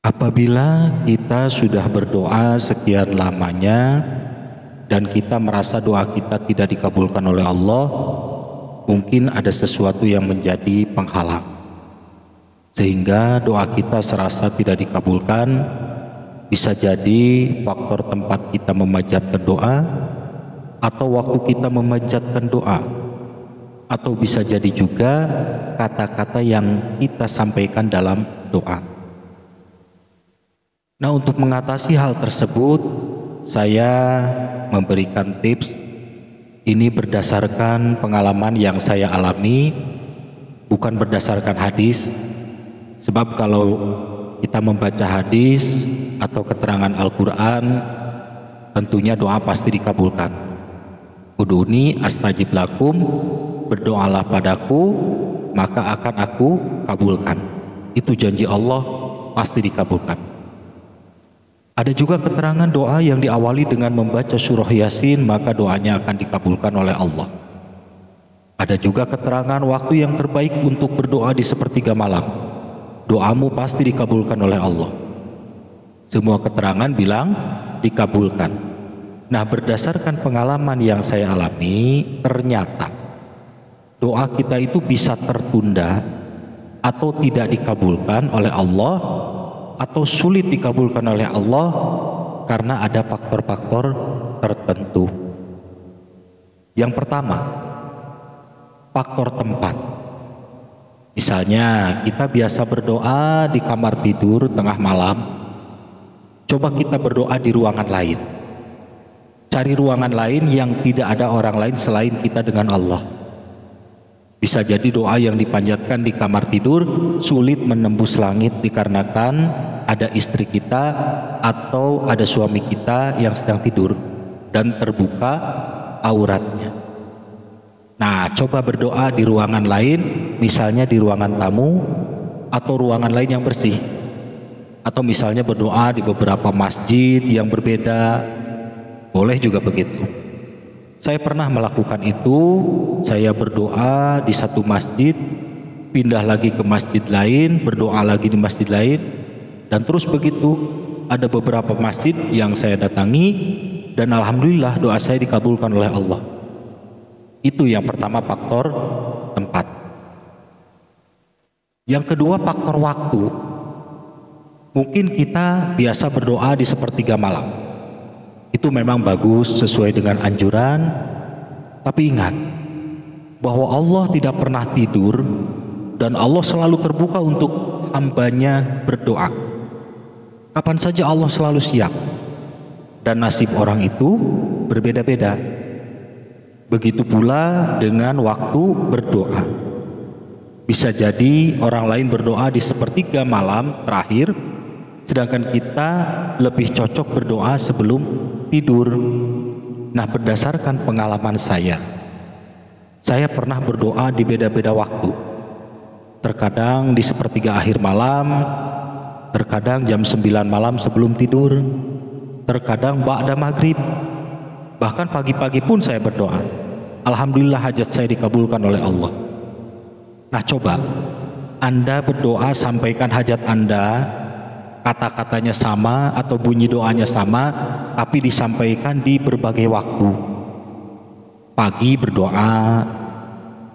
Apabila kita sudah berdoa sekian lamanya dan kita merasa doa kita tidak dikabulkan oleh Allah, mungkin ada sesuatu yang menjadi penghalang sehingga doa kita serasa tidak dikabulkan. Bisa jadi faktor tempat kita memanjatkan doa, atau waktu kita memanjatkan doa, atau bisa jadi juga kata-kata yang kita sampaikan dalam doa. Nah, untuk mengatasi hal tersebut, saya memberikan tips. Ini berdasarkan pengalaman yang saya alami, bukan berdasarkan hadis. Sebab kalau kita membaca hadis atau keterangan Al-Quran, tentunya doa pasti dikabulkan. Uduni astajib lakum, berdoalah padaku, maka akan aku kabulkan. Itu janji Allah, pasti dikabulkan. Ada juga keterangan doa yang diawali dengan membaca surah Yasin, maka doanya akan dikabulkan oleh Allah. Ada juga keterangan waktu yang terbaik untuk berdoa di sepertiga malam. Doamu pasti dikabulkan oleh Allah. Semua keterangan bilang dikabulkan. Nah, berdasarkan pengalaman yang saya alami, ternyata doa kita itu bisa tertunda atau tidak dikabulkan oleh Allah, atau sulit dikabulkan oleh Allah karena ada faktor-faktor tertentu. Yang pertama, faktor tempat. Misalnya kita biasa berdoa di kamar tidur tengah malam, coba kita berdoa di ruangan lain. Cari ruangan lain yang tidak ada orang lain selain kita dengan Allah. Bisa jadi doa yang dipanjatkan di kamar tidur sulit menembus langit dikarenakan ada istri kita atau ada suami kita yang sedang tidur dan terbuka auratnya. Nah, coba berdoa di ruangan lain, misalnya di ruangan tamu atau ruangan lain yang bersih. Atau misalnya berdoa di beberapa masjid yang berbeda, boleh juga begitu. Saya pernah melakukan itu. Saya berdoa di satu masjid, pindah lagi ke masjid lain, berdoa lagi di masjid lain, dan terus begitu. Ada beberapa masjid yang saya datangi dan alhamdulillah doa saya dikabulkan oleh Allah. Itu yang pertama, faktor tempat. Yang kedua, faktor waktu. Mungkin kita biasa berdoa di sepertiga malam. Itu memang bagus sesuai dengan anjuran, tapi ingat bahwa Allah tidak pernah tidur dan Allah selalu terbuka untuk hambanya berdoa. Kapan saja Allah selalu siap, dan nasib orang itu berbeda-beda. Begitu pula dengan waktu berdoa. Bisa jadi orang lain berdoa di sepertiga malam terakhir, sedangkan kita lebih cocok berdoa sebelum tidur. Nah, berdasarkan pengalaman saya pernah berdoa di beda-beda waktu. Terkadang di sepertiga akhir malam, terkadang jam 9 malam sebelum tidur, terkadang ba'da maghrib, bahkan pagi-pagi pun saya berdoa. Alhamdulillah hajat saya dikabulkan oleh Allah. Nah, coba Anda berdoa, sampaikan hajat Anda, kata-katanya sama atau bunyi doanya sama, tapi disampaikan di berbagai waktu. Pagi berdoa,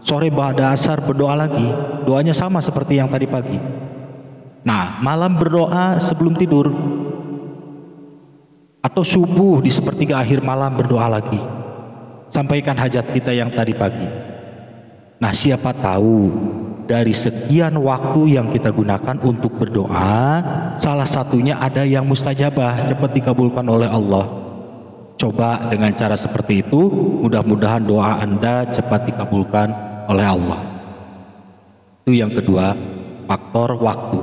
sore ba'da asar berdoa lagi, doanya sama seperti yang tadi pagi. Nah, malam berdoa sebelum tidur, atau subuh di sepertiga akhir malam berdoa lagi, sampaikan hajat kita yang tadi pagi. Nah, siapa tahu dari sekian waktu yang kita gunakan untuk berdoa, salah satunya ada yang mustajabah, cepat dikabulkan oleh Allah. Coba dengan cara seperti itu, mudah-mudahan doa Anda cepat dikabulkan oleh Allah. Itu yang kedua, faktor waktu.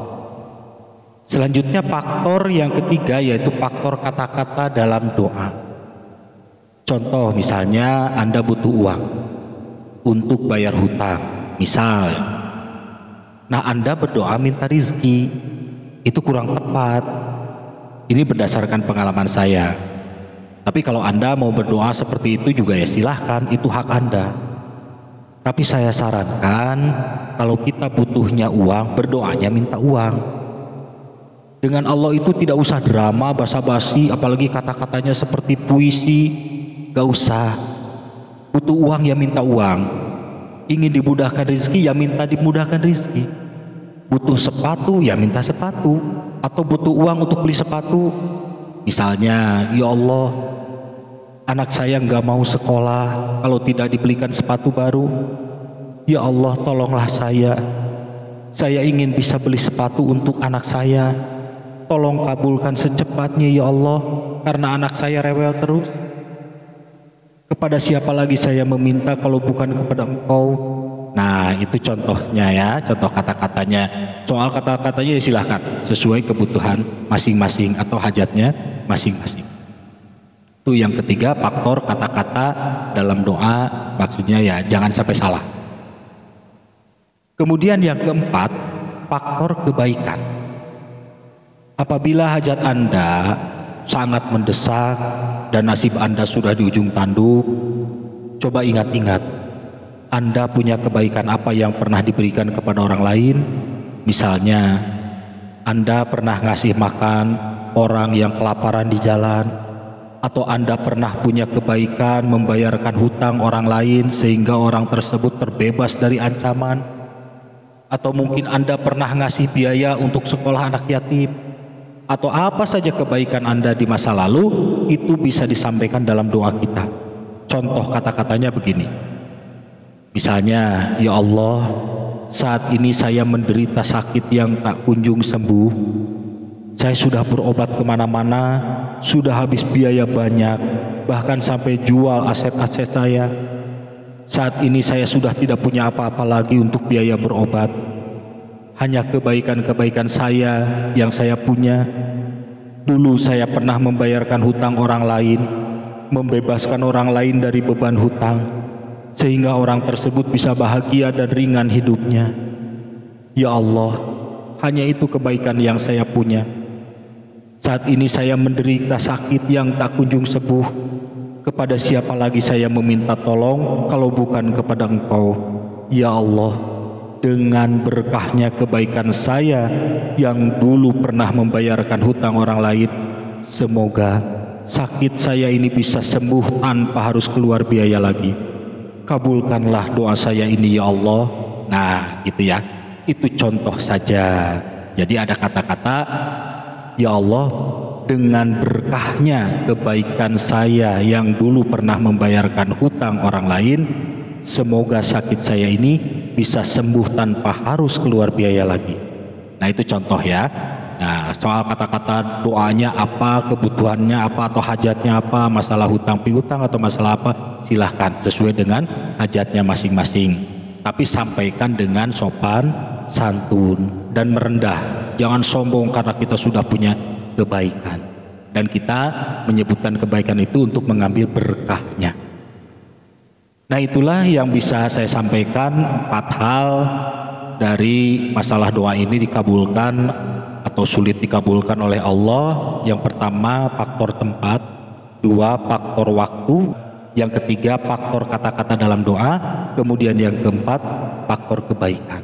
Selanjutnya faktor yang ketiga, yaitu faktor kata-kata dalam doa. Contoh, misalnya Anda butuh uang untuk bayar hutang, misal. Nah, Anda berdoa minta rizki, itu kurang tepat. Ini berdasarkan pengalaman saya. Tapi kalau Anda mau berdoa seperti itu juga ya silahkan, itu hak Anda. Tapi saya sarankan, kalau kita butuhnya uang, berdoanya minta uang. Dengan Allah itu tidak usah drama, basa-basi, apalagi kata-katanya seperti puisi. Gak usah. Butuh uang ya minta uang. Ingin dimudahkan rezeki ya minta dimudahkan rezeki. Butuh sepatu ya minta sepatu. Atau butuh uang untuk beli sepatu. Misalnya, ya Allah, anak saya gak mau sekolah kalau tidak dibelikan sepatu baru. Ya Allah, tolonglah saya. Saya ingin bisa beli sepatu untuk anak saya. Tolong kabulkan secepatnya ya Allah, karena anak saya rewel terus. Kepada siapa lagi saya meminta kalau bukan kepada Engkau? Nah, itu contohnya ya, contoh kata-katanya. Soal kata-katanya ya silahkan, sesuai kebutuhan masing-masing atau hajatnya masing-masing. Itu yang ketiga, faktor kata-kata dalam doa, maksudnya ya jangan sampai salah. Kemudian yang keempat, faktor kebaikan. Apabila hajat Anda sangat mendesak dan nasib Anda sudah di ujung tanduk, coba ingat-ingat, Anda punya kebaikan apa yang pernah diberikan kepada orang lain? Misalnya, Anda pernah ngasih makan orang yang kelaparan di jalan, atau Anda pernah punya kebaikan membayarkan hutang orang lain sehingga orang tersebut terbebas dari ancaman, atau mungkin Anda pernah ngasih biaya untuk sekolah anak yatim, atau apa saja kebaikan Anda di masa lalu, itu bisa disampaikan dalam doa kita. Contoh kata-katanya begini. Misalnya, ya Allah, saat ini saya menderita sakit yang tak kunjung sembuh. Saya sudah berobat kemana-mana, sudah habis biaya banyak, bahkan sampai jual aset-aset saya. Saat ini saya sudah tidak punya apa-apa lagi untuk biaya berobat. Hanya kebaikan-kebaikan saya yang saya punya. Dulu saya pernah membayarkan hutang orang lain, membebaskan orang lain dari beban hutang, sehingga orang tersebut bisa bahagia dan ringan hidupnya. Ya Allah, hanya itu kebaikan yang saya punya. Saat ini saya menderita sakit yang tak kunjung sembuh. Kepada siapa lagi saya meminta tolong kalau bukan kepada Engkau? Ya Allah, dengan berkahnya kebaikan saya yang dulu pernah membayarkan hutang orang lain, semoga sakit saya ini bisa sembuh tanpa harus keluar biaya lagi. Kabulkanlah doa saya ini ya Allah. Nah gitu ya, itu contoh saja. Jadi ada kata-kata, ya Allah, dengan berkahnya kebaikan saya yang dulu pernah membayarkan hutang orang lain, semoga sakit saya ini bisa sembuh tanpa harus keluar biaya lagi. Nah itu contoh ya. Nah soal kata-kata doanya apa, kebutuhannya apa, atau hajatnya apa, masalah hutang piutang atau masalah apa, silahkan sesuai dengan hajatnya masing-masing. Tapi sampaikan dengan sopan, santun, dan merendah. Jangan sombong karena kita sudah punya kebaikan. Dan kita menyebutkan kebaikan itu untuk mengambil berkahnya. Nah itulah yang bisa saya sampaikan, 4 hal dari masalah doa ini dikabulkan atau sulit dikabulkan oleh Allah. Yang pertama faktor tempat, 2 faktor waktu, yang ketiga faktor kata-kata dalam doa, kemudian yang keempat faktor kebaikan.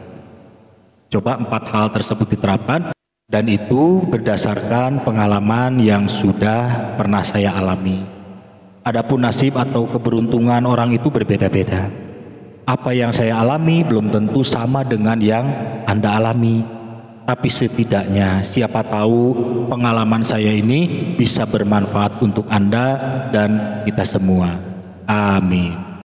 Coba 4 hal tersebut diterapkan, dan itu berdasarkan pengalaman yang sudah pernah saya alami. Adapun nasib atau keberuntungan orang itu berbeda-beda. Apa yang saya alami belum tentu sama dengan yang Anda alami. Tapi setidaknya siapa tahu pengalaman saya ini bisa bermanfaat untuk Anda dan kita semua. Amin.